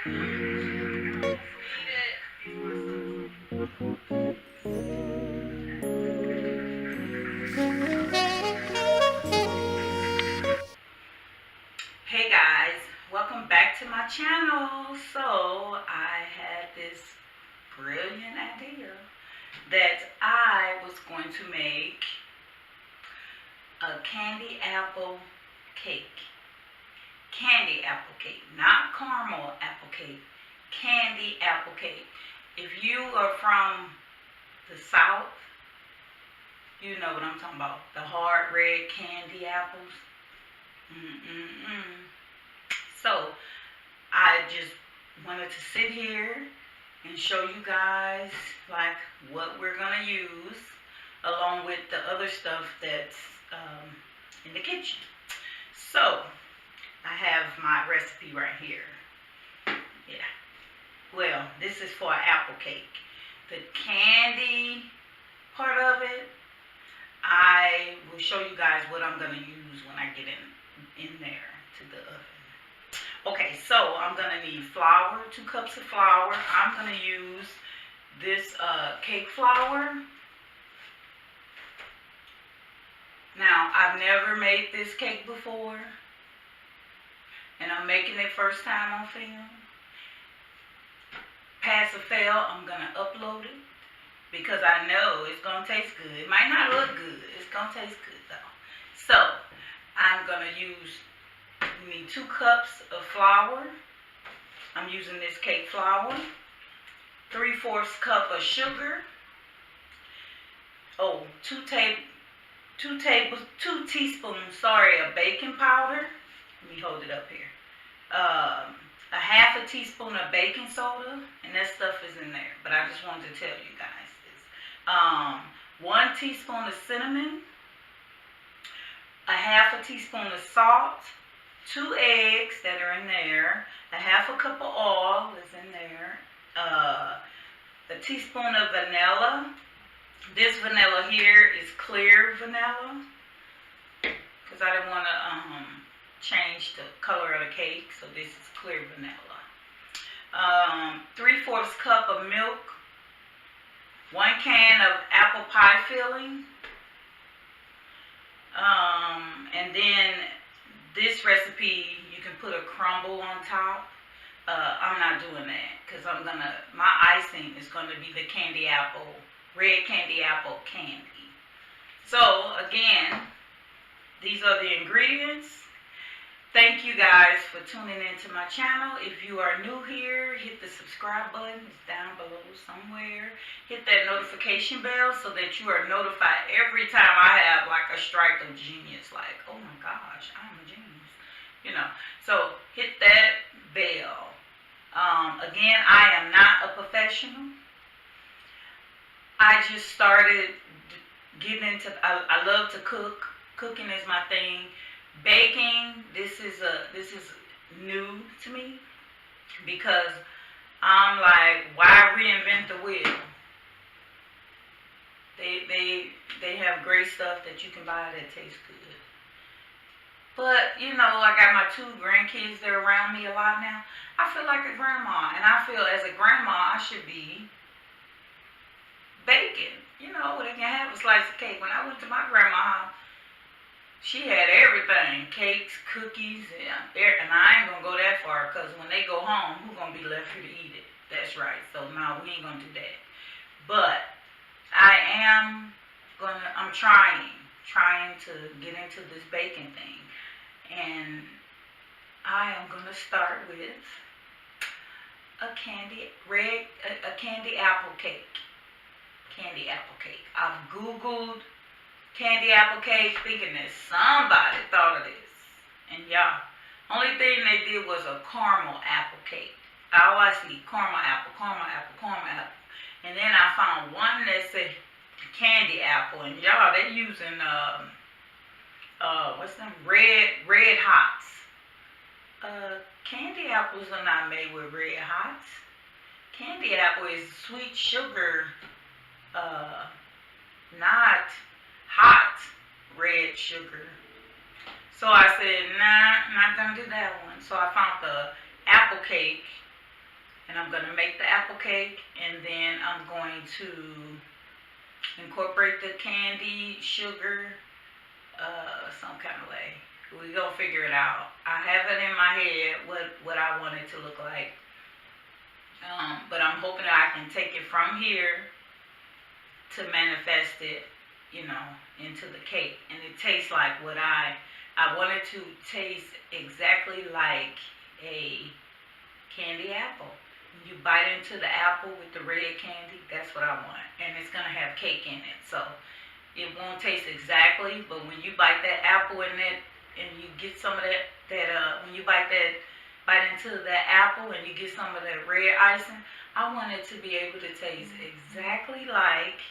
Hey guys, welcome back to my channel. So I had this brilliant idea that I was going to make a candy apple cake. Candy apple cake, not caramel apple cake. Candy apple cake. If you are from the South, you know what I'm talking about. The hard red candy apples. Mm-mm-mm. So I just wanted to sit here and show you guys like what we're gonna use along with the other stuff that's in the kitchen. So I have my recipe right here. Yeah. Well, this is for an apple cake. The candy part of it, I will show you guys what I'm gonna use when I get in there to the oven. Okay, so I'm gonna need flour, 2 cups of flour. I'm gonna use this cake flour. Now, I've never made this cake before, and I'm making it first time on film. Pass or fail, I'm gonna upload it because I know it's gonna taste good. It might not look good, it's gonna taste good though. So, I'm gonna use, you need 2 cups of flour. I'm using this cake flour. 3/4 cup of sugar. Oh, 2 teaspoons, of baking powder. Let me hold it up here. A half a teaspoon of baking soda, and that stuff is in there. But I just wanted to tell you guys this. 1 teaspoon of cinnamon. A half a teaspoon of salt. 2 eggs that are in there. A half a cup of oil is in there. A teaspoon of vanilla. This vanilla here is clear vanilla because I didn't want to change the color of the cake, so this is clear vanilla. 3/4 cup of milk. 1 can of apple pie filling. And then this recipe, you can put a crumble on top. I'm not doing that because my icing is gonna be the candy apple, red candy apple candy. So again, these are the ingredients. Thank you guys for tuning into my channel. If you are new here, hit the subscribe button. It's down below somewhere. Hit that notification bell so that you are notified every time I have like a strike of genius. Like, oh my gosh, I'm a genius. You know, so hit that bell. Again, I am not a professional. I just started getting into, I love to cook. Cooking is my thing. Baking, this is new to me because I'm like, why reinvent the wheel? They have great stuff that you can buy that tastes good. But, you know, I got my 2 grandkids, they're around me a lot now. I feel like a grandma, and I feel as a grandma I should be baking. You know, they can have a slice of cake. When I went to my grandma's house, she had everything, cakes, cookies, and I ain't gonna go that far because when they go home, who's gonna be left here to eat it? That's right. So no, we ain't gonna do that. But I'm trying to get into this baking thing, and I am gonna start with a candy apple cake. Candy apple cake. I've Googled candy apple cake thinking that somebody thought of this. And y'all, only thing they did was a caramel apple cake. All I see, caramel apple. And then I found one that said candy apple. And y'all, they using, what's them? Red Hots. Candy apples are not made with red hots. Candy apple is sweet sugar, not hot red sugar. So I said, nah, I'm not gonna do that one. So I found the apple cake and I'm gonna make the apple cake, and then I'm going to incorporate the candy, sugar, some kind of way. We gonna figure it out. I have it in my head what I want it to look like, but I'm hoping that I can take it from here to manifest it, into the cake, and it tastes like what I want it to taste exactly like a candy apple. When you bite into the apple with the red candy, that's what I want, and it's gonna have cake in it, so it won't taste exactly, but when you bite that apple in it, and you get some of when you bite into that apple and you get some of that red icing, I want it to be able to taste exactly like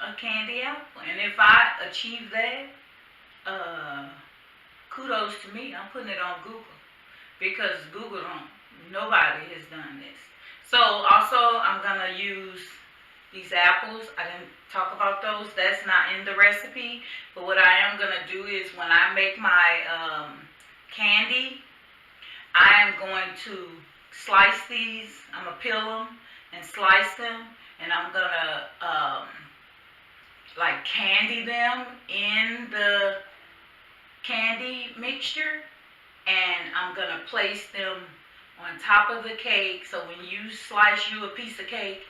a candy apple. And if I achieve that, kudos to me. I'm putting it on Google, because nobody has done this. So also, I'm gonna use these apples. I didn't talk about those. That's not in the recipe. But what I am gonna do is, when I make my candy, I am going to slice these. I'm gonna peel them and slice them, and I'm gonna like candy them in the candy mixture, and I'm gonna place them on top of the cake. So when you slice you a piece of cake,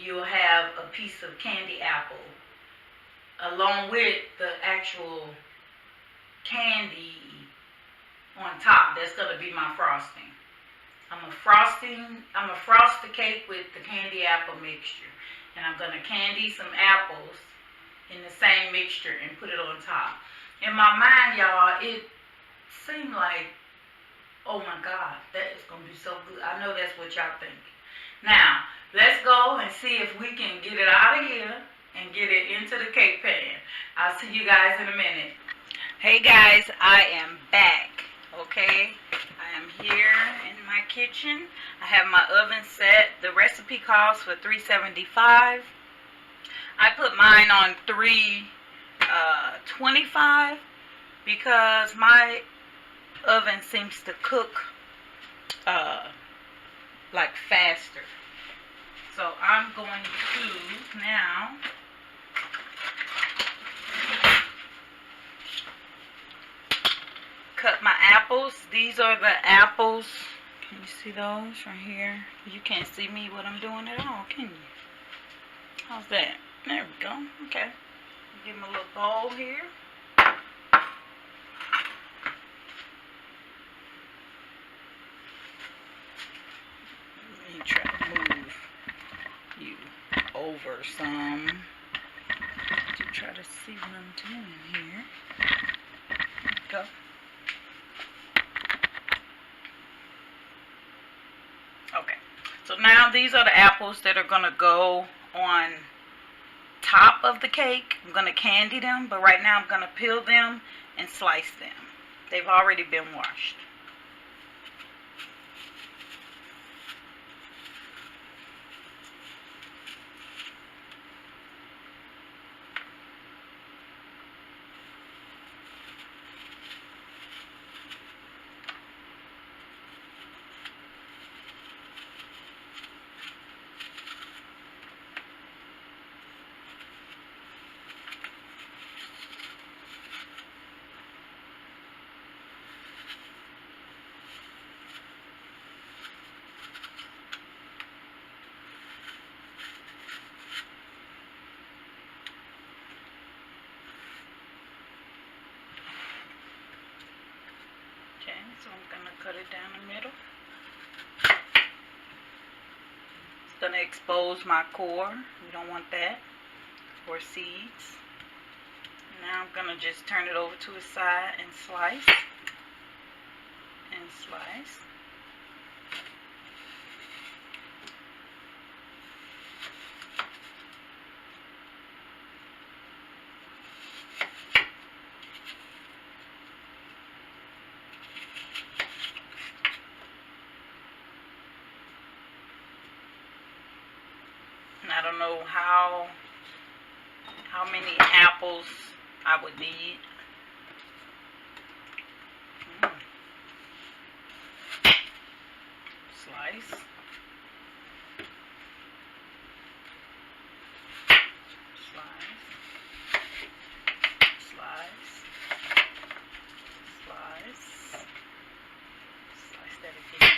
you'll have a piece of candy apple along with the actual candy on top. That's gonna be my frosting. I'm gonna frost the cake with the candy apple mixture, and I'm gonna candy some apples in the same mixture and put it on top. In my mind, y'all, it seemed like, oh my God, that is gonna be so good. I know that's what y'all think. Now, let's go and see if we can get it out of here and get it into the cake pan. I'll see you guys in a minute. Hey guys, I am back, okay? I am here in my kitchen. I have my oven set. The recipe calls for 375. I put mine on 325 because my oven seems to cook like faster. So I'm going to now cut my apples. These are the apples. Can you see those right here? You can't see me what I'm doing at all, can you? How's that? There we go. Okay. Give them a little bowl here. Let me try to move you over some to try to see what I'm doing here. There we go. Okay. So now these are the apples that are going to go on top of the cake. I'm going to candy them, but right now I'm going to peel them and slice them. They've already been washed. Okay, so I'm going to cut it down the middle. It's going to expose my core. We don't want that. Or seeds. Now I'm going to just turn it over to the side and slice. And slice. I don't know how many apples I would need. Slice. Slice. Slice. Slice. Slice that again.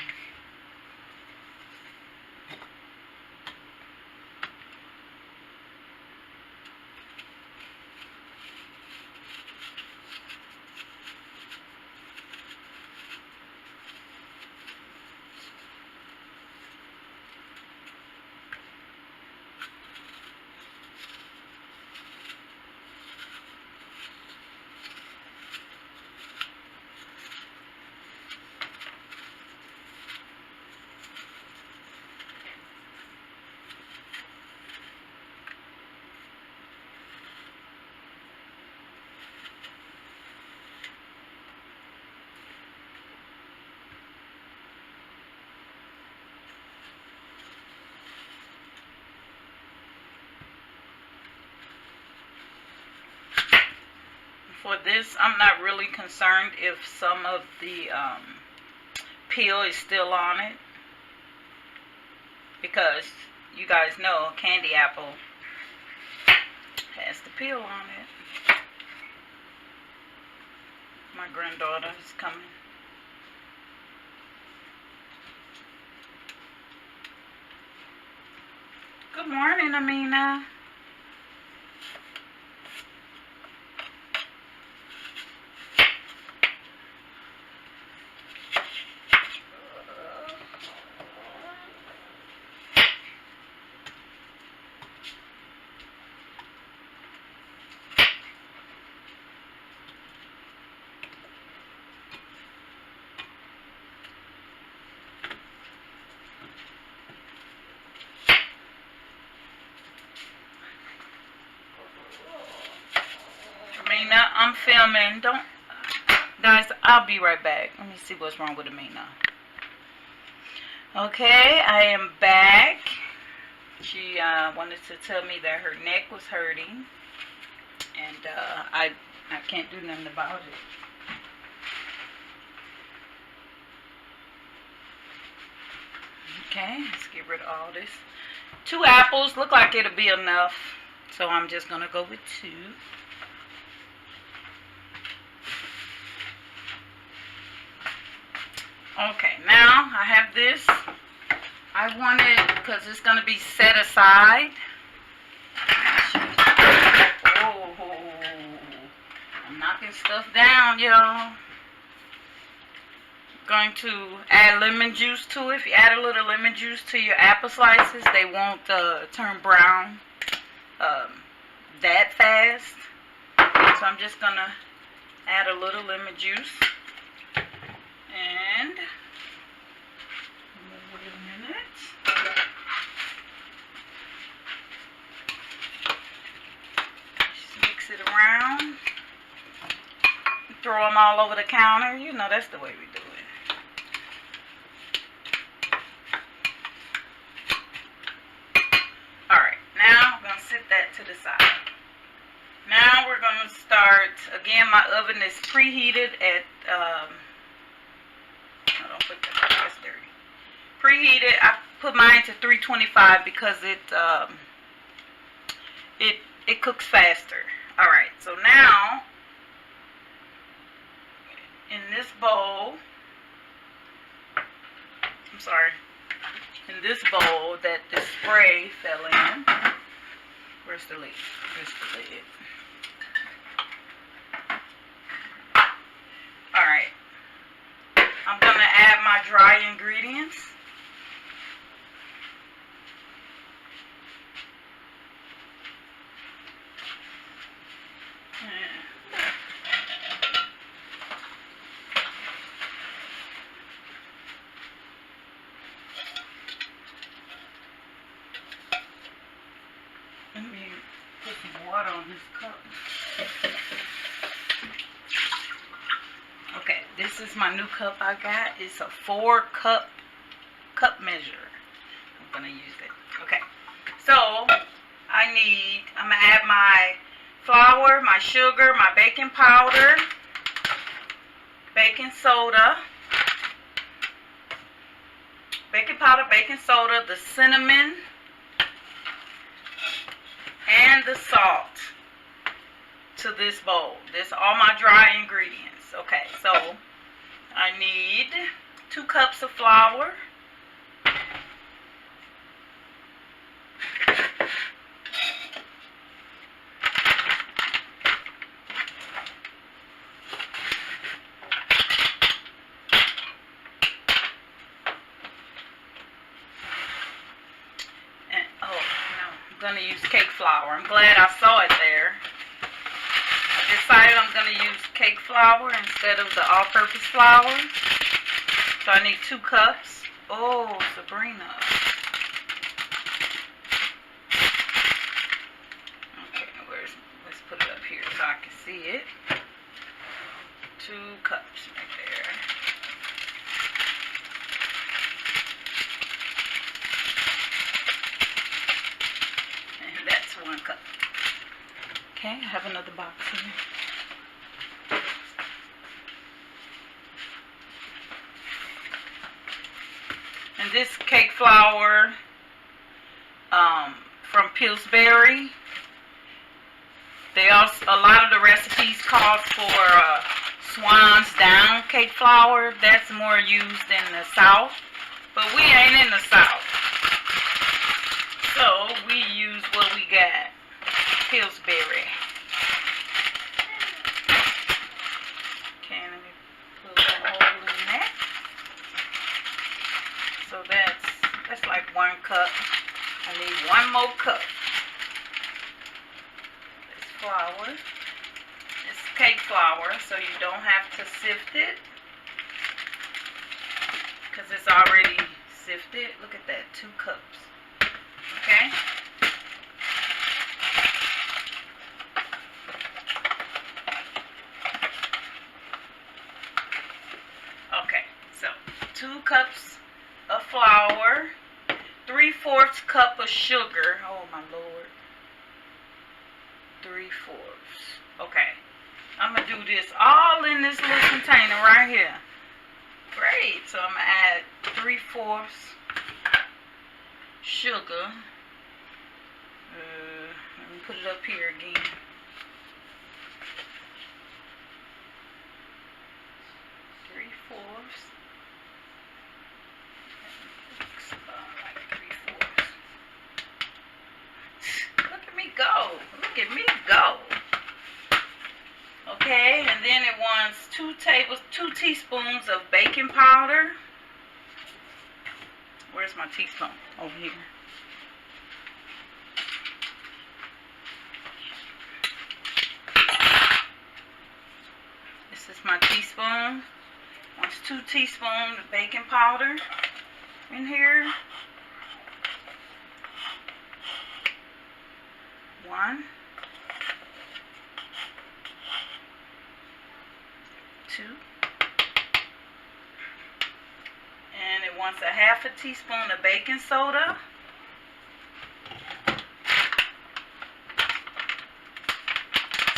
For this, I'm not really concerned if some of the peel is still on it, because you guys know candy apple has the peel on it. My granddaughter is coming. Good morning, Amina. Amina, I'm filming. Don't, guys, I'll be right back. Let me see what's wrong with Amina. Okay, I am back. She wanted to tell me that her neck was hurting, and I can't do nothing about it. Okay, let's get rid of all this. 2 apples, look like it'll be enough, so I'm just gonna go with 2. Okay, now I have this. I want it because it's going to be set aside. Oh, I'm knocking stuff down, y'all. Going to add lemon juice to it. If you add a little lemon juice to your apple slices, they won't turn brown that fast. So I'm just going to add a little lemon juice. And wait a minute. Just mix it around. Throw them all over the counter. You know, that's the way we do it. Alright, now I'm going to set that to the side. Now we're going to start. Again, my oven is preheated at don't put that, that's dirty. Preheated. I put mine to 325 because it cooks faster. All right. So now in this bowl, I'm sorry, in this bowl that the spray fell in. Where's the lid? Where's the lid? All right. I'm going to add my dry ingredients. Let me put some water on this cup. Okay, this is my new cup I got. It's a 4-cup cup measure. I'm gonna use it. Okay, so I'm gonna add my flour, my sugar, my baking powder, baking soda, baking powder, baking soda, the cinnamon, and the salt to this bowl. This are all my dry ingredients. Okay, so I need 2 cups of flour. I'm going to use cake flour. I'm glad I saw it there. I decided I'm going to use cake flour instead of the all-purpose flour. So I need 2 cups. Oh, Sabrina. Okay, let's put it up here so I can see it. 2 cups right there. That's 1 cup. Okay, I have another box here. And this cake flour from Pillsbury. They also, a lot of the recipes call for Swan's Down cake flour. That's more used in the South, but we ain't in the South. So we use what we got, Pillsbury. Okay, let me put a hole in that. So that's like 1 cup. I need 1 more cup. This flour. It's cake flour, so you don't have to sift it, because it's already sifted. Look at that, 2 cups. Okay. Okay, so 2 cups of flour, 3/4 cup of sugar. Oh my Lord. 3/4. Okay. I'm going to do this all in this little container right here. Great. So I'm going to add 3/4 sugar. Let me put it up here again. Look at me go. Look at me go. Okay, and then it wants 2 teaspoons of baking powder. Where's my teaspoon? Over here. This is my teaspoon. Wants 2 teaspoons of baking powder in here. 1, 2, and it wants a 1/2 teaspoon of baking soda.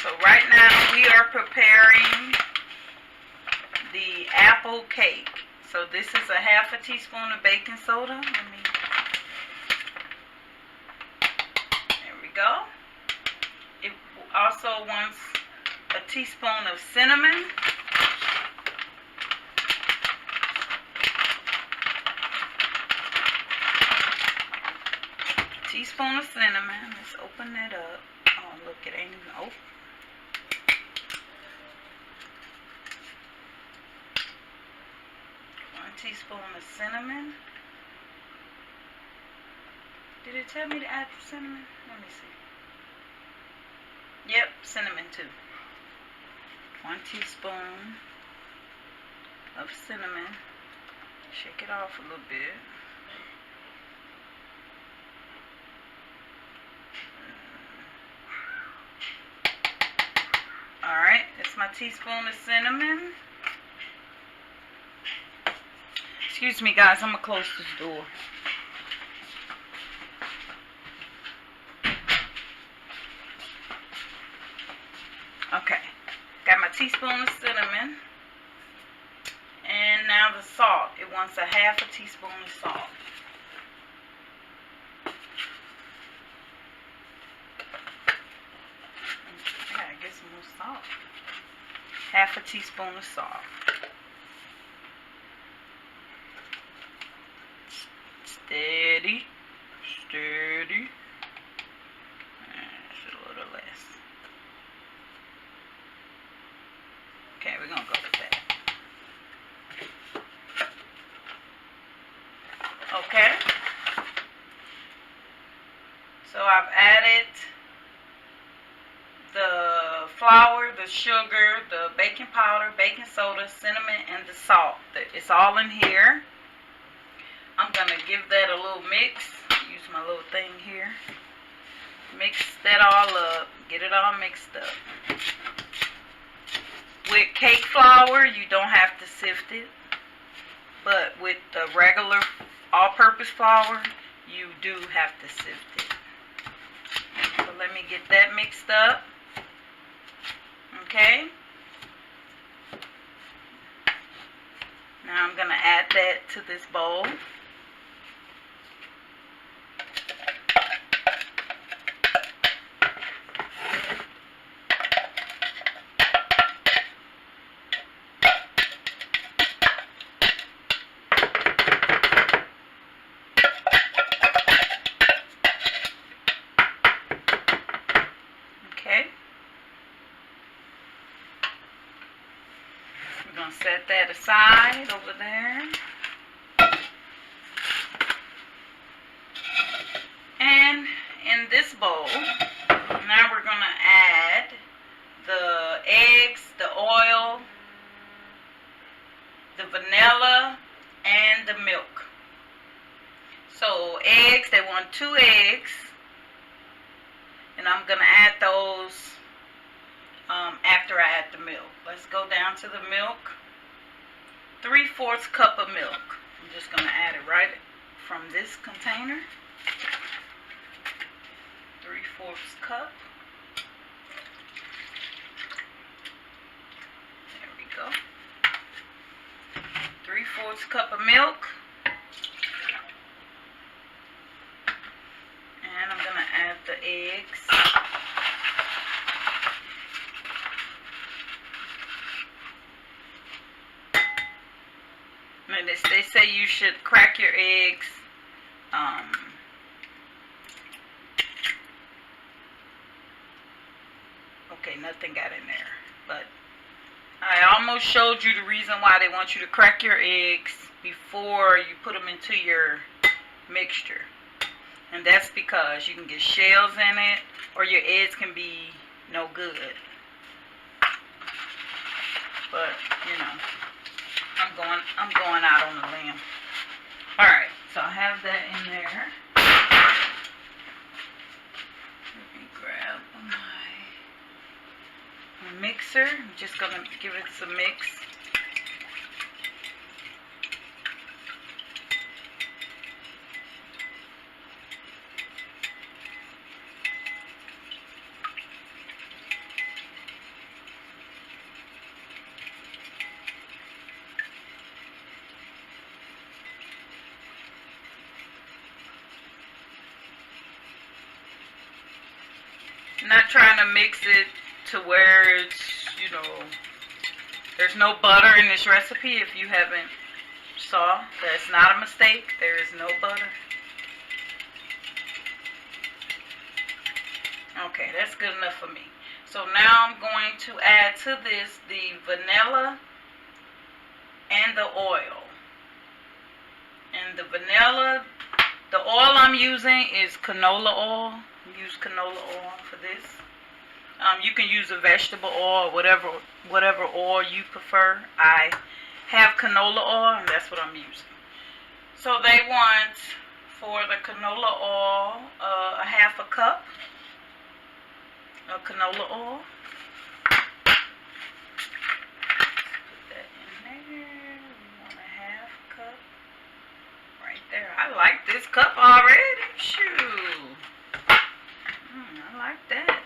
So right now we are preparing the apple cake. So this is a 1/2 teaspoon of baking soda. There we go. It also wants a teaspoon of cinnamon. Teaspoon of cinnamon. Let's open that up. Oh, look, it ain't even open. Teaspoon of cinnamon. Did it tell me to add the cinnamon? Let me see. Yep, cinnamon too. 1 teaspoon of cinnamon. Shake it off a little bit. Alright, it's my teaspoon of cinnamon. Excuse me, guys, I'm going to close this door. Okay, got my teaspoon of cinnamon. And now the salt. It wants a half a teaspoon of salt. I gotta get some more salt. Half a teaspoon of salt. Steady. Steady. Just a little less. Okay, we're gonna go with that. Okay. So I've added the flour, the sugar, the baking powder, baking soda, cinnamon, and the salt. It's all in here. I'm going to give that a little mix. Use my little thing here. Mix that all up. Get it all mixed up. With cake flour, you don't have to sift it. But with the regular all-purpose flour, you do have to sift it. So let me get that mixed up. Okay. Now I'm going to add that to this bowl. We're going to set that aside over there. And in this bowl, now we're going to add the eggs, the oil, the vanilla, and the milk. So eggs, they want 2 eggs. And I'm going to add those after I add the milk. Let's go down to the milk. 3/4 cup of milk. I'm just going to add it right from this container. 3/4 cup. There we go. 3/4 cup of milk. And I'm going to add the eggs. They say you should crack your eggs okay, nothing got in there, but I almost showed you the reason why they want you to crack your eggs before you put them into your mixture, and that's because you can get shells in it or your eggs can be no good. But you know, I'm going out on a limb. Alright, so I have that in there. Let me grab my mixer. I'm just going to give it some mix. Not trying to mix it to where it's, you know, there's no butter in this recipe. If you haven't saw, that's not a mistake. There is no butter. Okay, that's good enough for me. So now I'm going to add to this the vanilla and the oil. And the vanilla, the oil I'm using is canola oil. Use canola oil for this. You can use a vegetable oil, whatever oil you prefer. I have canola oil, and that's what I'm using. So they want, for the canola oil, a half a cup of canola oil. Put that in there. We want a half cup right there. I like this cup already. Shoo. I like that.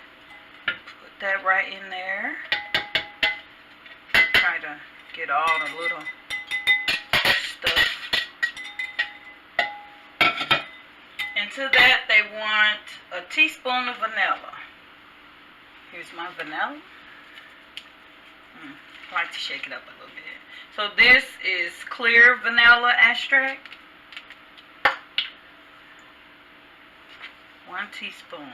Put that right in there. Try to get all the little And to that, they want a teaspoon of vanilla. Here's my vanilla. I like to shake it up a little bit. So this is clear vanilla extract. 1 teaspoon.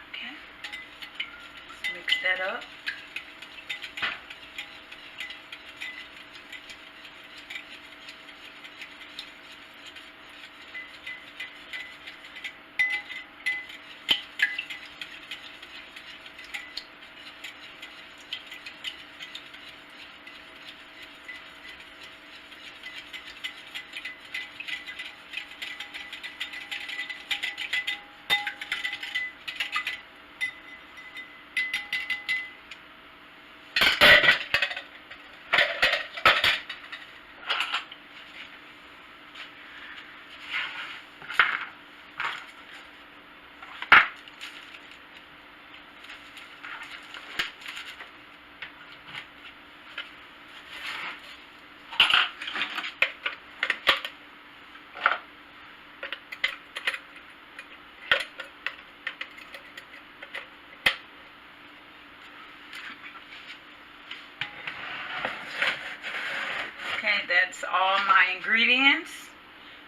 Okay. Let's mix that up. Okay, that's all my ingredients.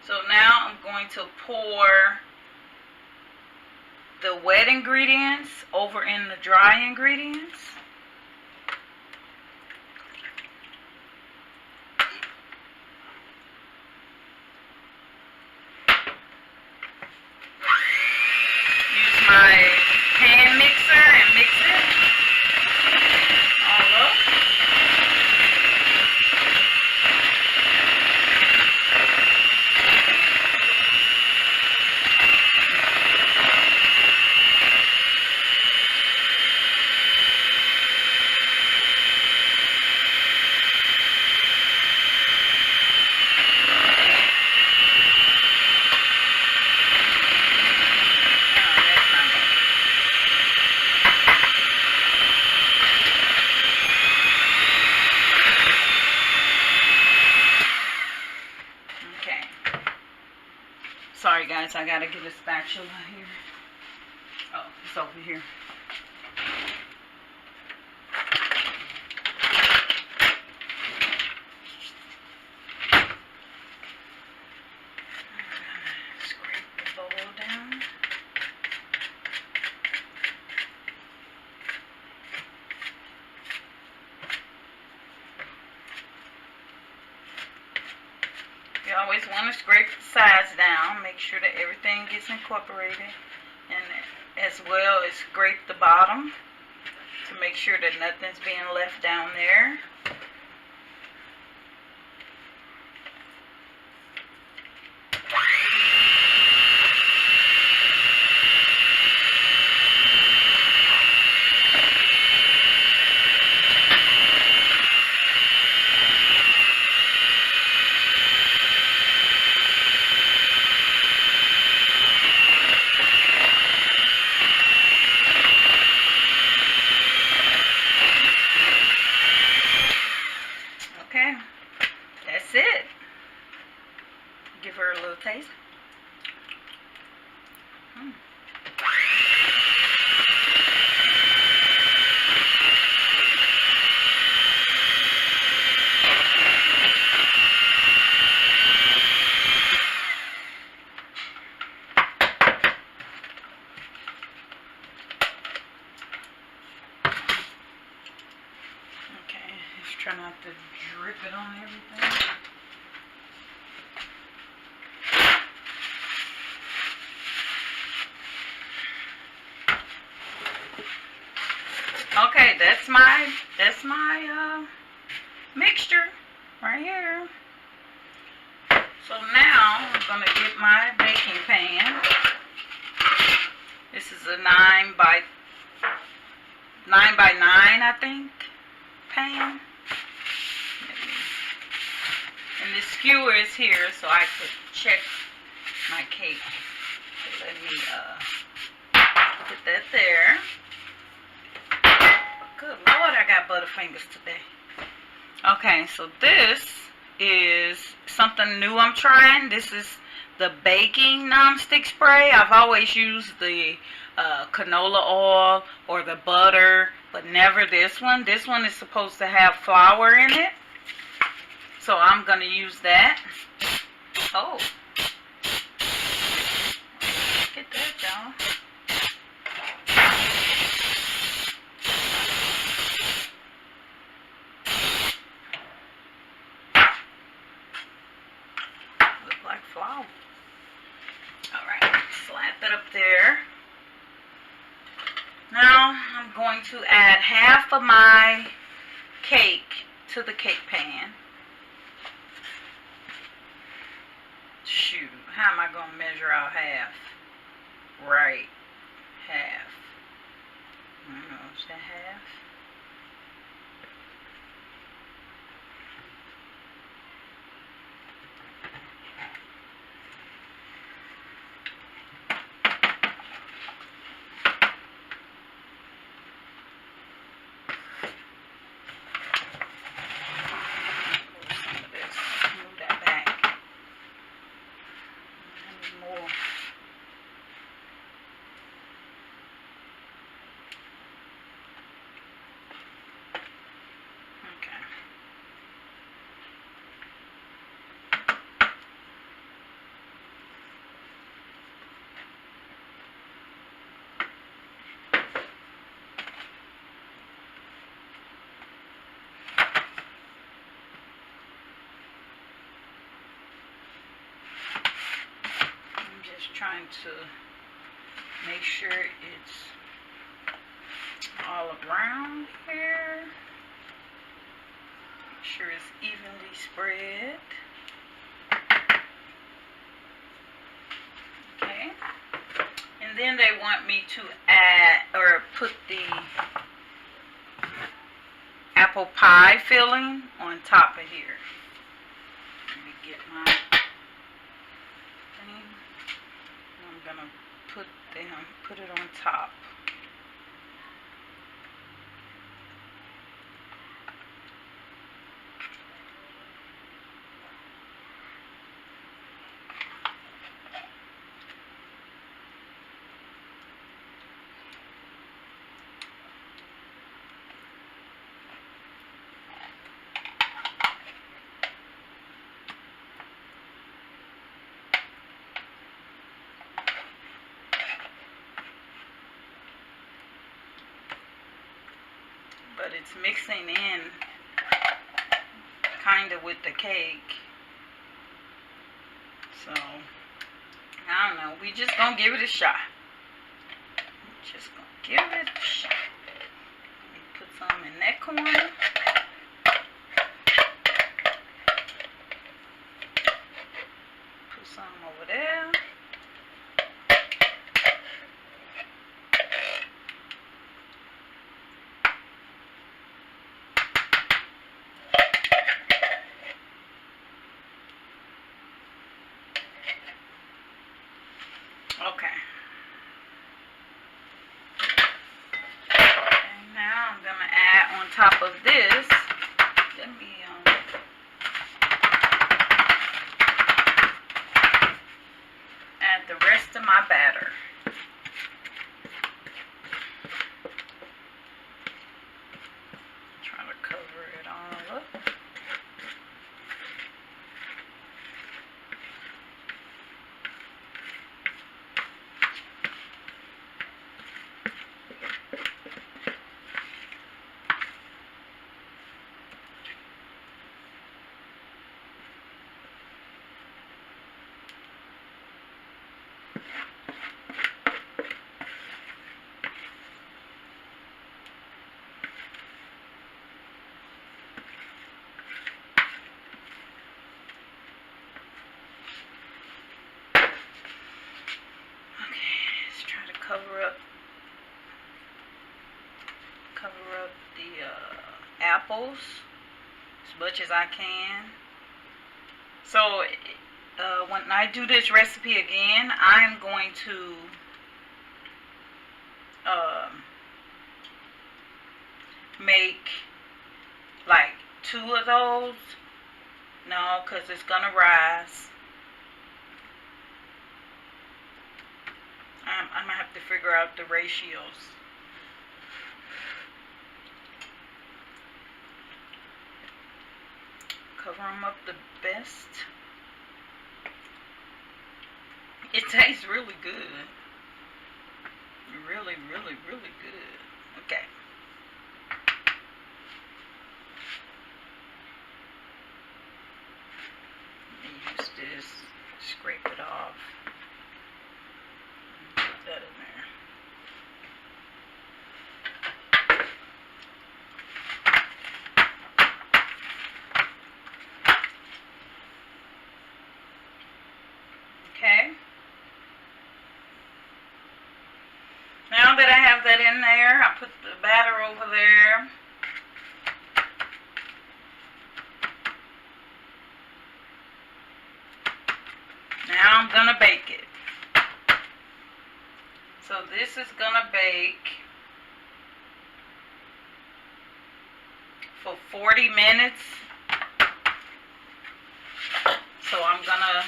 So now I'm going to pour the wet ingredients over in the dry ingredients. Use my hand mixer and mix it all up. Sorry guys, I gotta get a spatula here. Oh, it's over here. Scrape the bowl down. You always want to scrape the sides down, make sure that everything gets incorporated, and as well as scrape the bottom to make sure that nothing's being left down there. Okay, that's it. Give her a little taste. Okay, just try not to drip it on everything. Okay, that's my mixture right here. So now I'm gonna get my baking pan. This is a 9 by 9, I think, pan. And the skewer is here, so I could check my cake. Let me Put that there. Good Lord, I got butterfingers today. Okay, so this is something new I'm trying. This is the baking nonstick spray. I've always used the canola oil or the butter, but never this one. This one is supposed to have flour in it, so I'm going to use that. Oh, look at that, y'all. Look like flour. Alright, slap it up there. Now I'm going to add half of my cake to the cake pan. Shoot, how am I going to measure out half? Right, half. Is that half? Trying to make sure it's all around here. Make sure it's evenly spread. Okay. And then they want me to add or put the apple pie filling on top of here. Let me get my thing. I'm gonna put it on top. But it's mixing in kind of with the cake. So, I don't know. We just gonna give it a shot. Just gonna give it a shot. Let me put some in that corner. Put some over there. Okay. And now I'm gonna add on top of this. Let me add the rest of my batter. Try to cover it all up. Cover up the apples as much as I can. So when I do this recipe again, I'm going to make like 2 of those. No, because it's going to rise. I'm going to have to figure out the ratios. Cover them up the best. It tastes really good. Really, really, really good. Okay. Use this, scrape it off, put that in there. Okay. Now that I have that in there, I put the batter over there. Now I'm going to bake it. So this is going to bake for 40 minutes. So I'm going to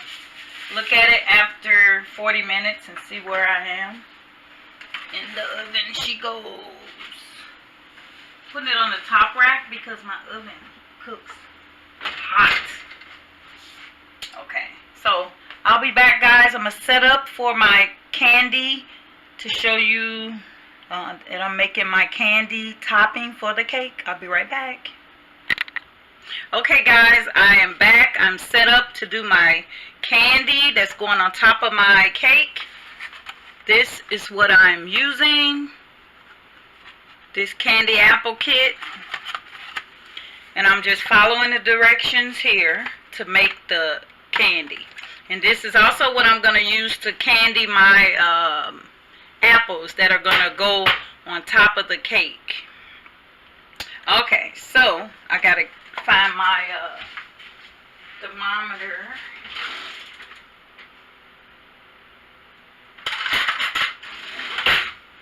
look at it after 40 minutes and see where I am. In the oven she goes. Putting it on the top rack because my oven cooks hot. Okay, so I'll be back, guys. I'm going to set up for my candy to show you. And I'm making my candy topping for the cake. I'll be right back. Okay, guys, I am back. I'm set up to do my candy that's going on top of my cake. This is what I'm using. This candy apple kit. And I'm just following the directions here to make the candy. And this is also what I'm going to use to candy my apples that are going to go on top of the cake. Okay, so I got to find my thermometer.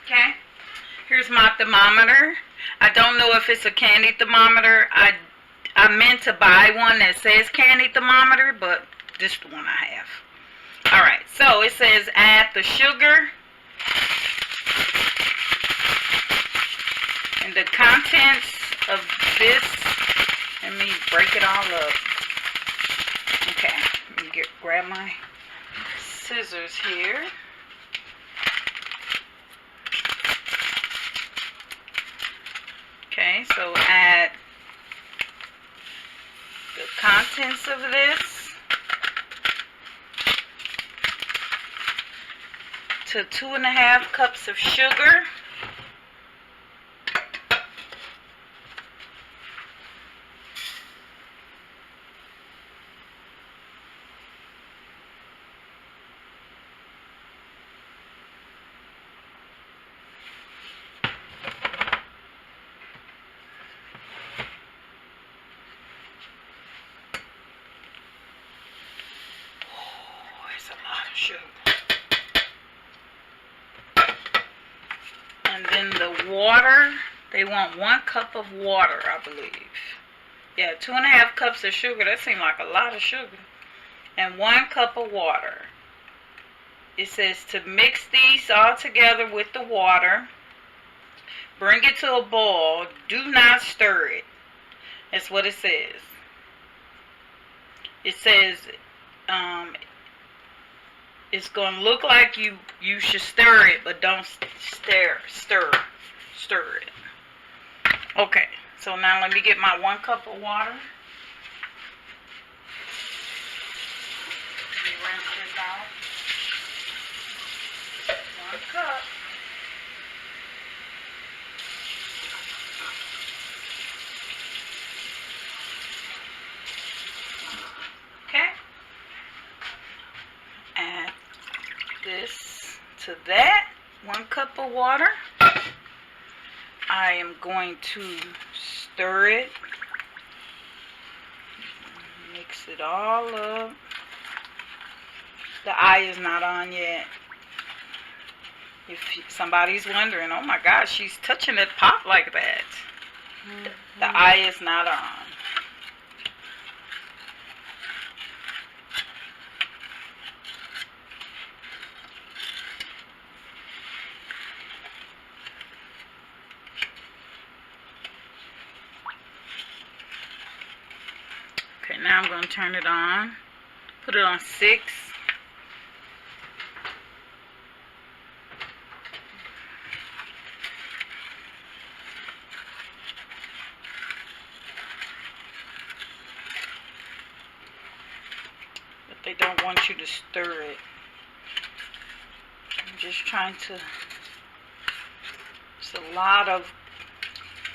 Okay, here's my thermometer. I don't know if it's a candy thermometer. I meant to buy one that says candy thermometer, but this is the one I have. Alright, so it says add the sugar and the contents of this. Let me break it all up. Okay, let me grab my scissors here. Okay, so add the contents of this to 2.5 cups of sugar. Sugar. And then the water, they want 1 cup of water, I believe. Yeah, 2.5 cups of sugar. That seems like a lot of sugar. And 1 cup of water. It says to mix these all together with the water. Bring it to a boil. Do not stir it. That's what it says. It says it's going to look like you should stir it, but don't stir it. Okay, so now let me get my 1 cup of water. Let me rinse this out. 1 cup. Okay. Add this to that. 1 cup of water. I am going to stir it. Mix it all up. The eye is not on yet. If somebody's wondering, oh my gosh, she's touching that pot like that. The eye is not on. Okay, now I'm going to turn it on. Put it on 6. But they don't want you to stir it. I'm just trying to... There's a lot of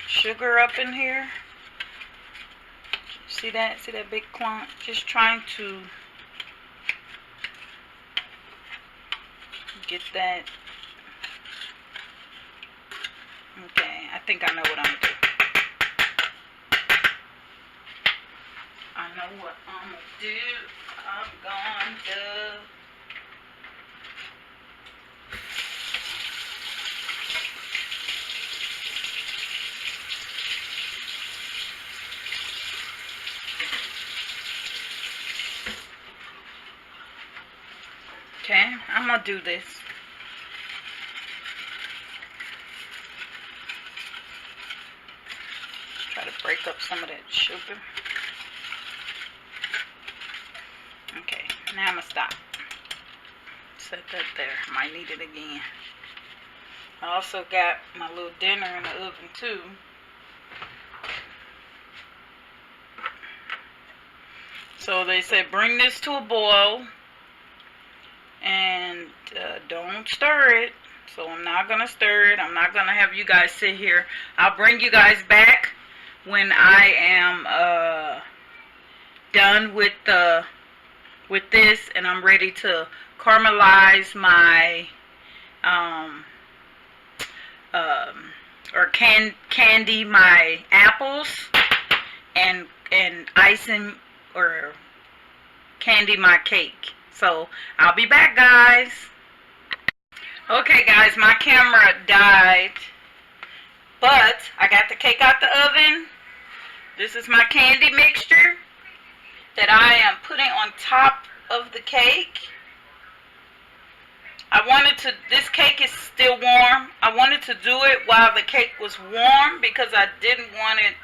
sugar up in here. See that? See that big clump? Just trying to get that. Okay, I think I know what I'm going to do. I know what I'm going to do. I'm going to... Okay, I'm going to do this. Try to break up some of that sugar. Okay, now I'm going to stop. Set that there. Might need it again. I also got my little dinner in the oven too. So they said bring this to a boil and don't stir it. So I'm not going to stir it. I'm not going to have you guys sit here. I'll bring you guys back when I am done with this and I'm ready to caramelize my candy my apples and icing or candy my cake. So I'll be back, guys. Okay guys, my camera died, but I got the cake out the oven. This is my candy mixture that I am putting on top of the cake. This cake is still warm. I wanted to do it while the cake was warm because I didn't want it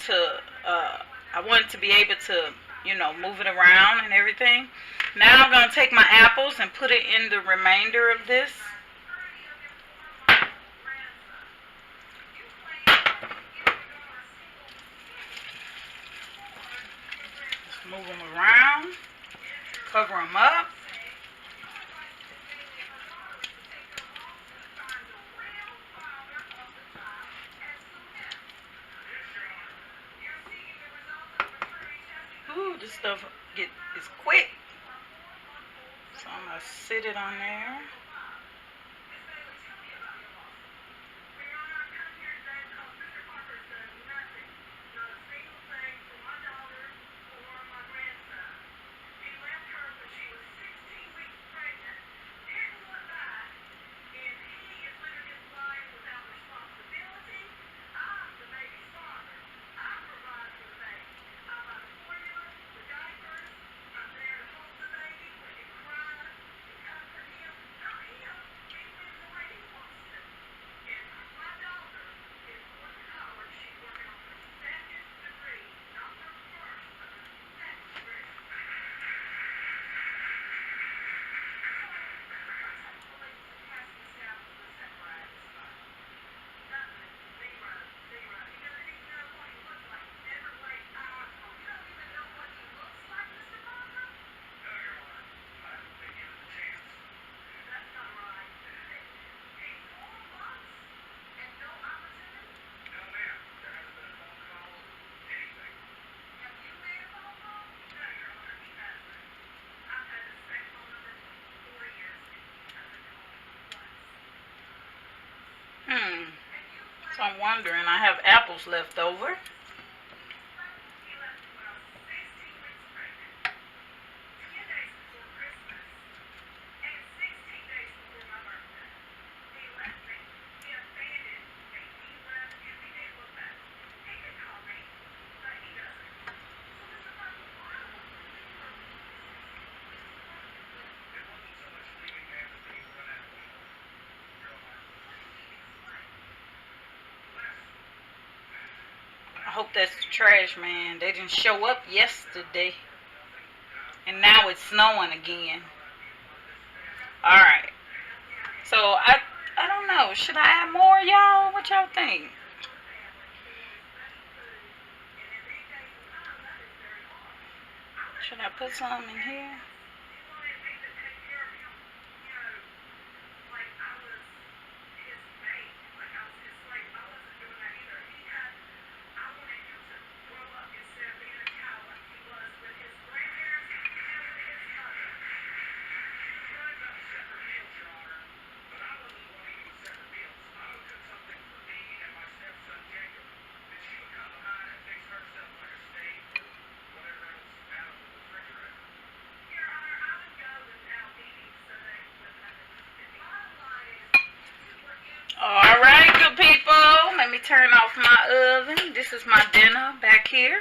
to, I wanted to be able to, you know, move it around and everything. Now I'm going to take my apples and put it in the remainder of this. Just move them around, cover them up. Ooh, this stuff is quick. So I'm going to sit it on there. So I'm wondering, I have apples left over. hope that's the trash man. They didn't show up yesterday. And now it's snowing again. Alright. So, I don't know. Should I add more, y'all? What y'all think? Should I put some in here? Alright, good people. Let me turn off my oven. This is my dinner back here.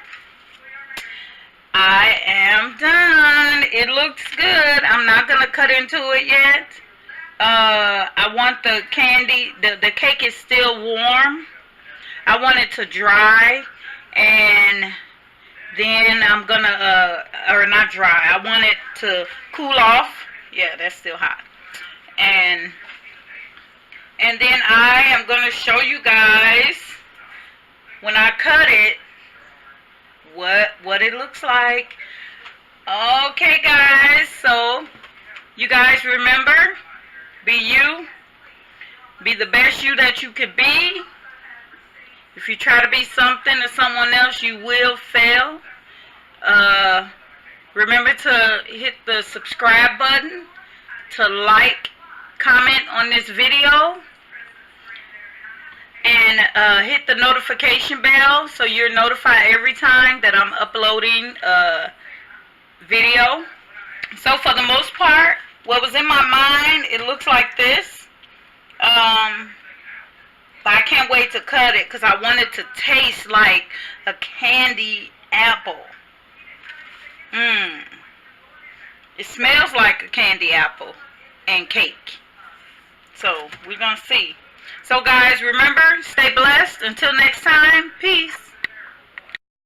I am done. It looks good. I'm not going to cut into it yet. I want the candy. The cake is still warm. I want it to dry. And then I'm going to, or not dry. I want it to cool off. Yeah, that's still hot. And then I am going to show you guys, when I cut it, what it looks like. Okay, guys, so you guys remember, be you. Be the best you that you could be. If you try to be something or someone else, you will fail. Remember to hit the subscribe button, to like, comment on this video, and hit the notification bell so you're notified every time that I'm uploading a video. So for the most part, what was in my mind, it looks like this. But I can't wait to cut it because I want it to taste like a candy apple. It smells like a candy apple and cake. So we're going to see. So guys, remember, stay blessed. Until next time, peace.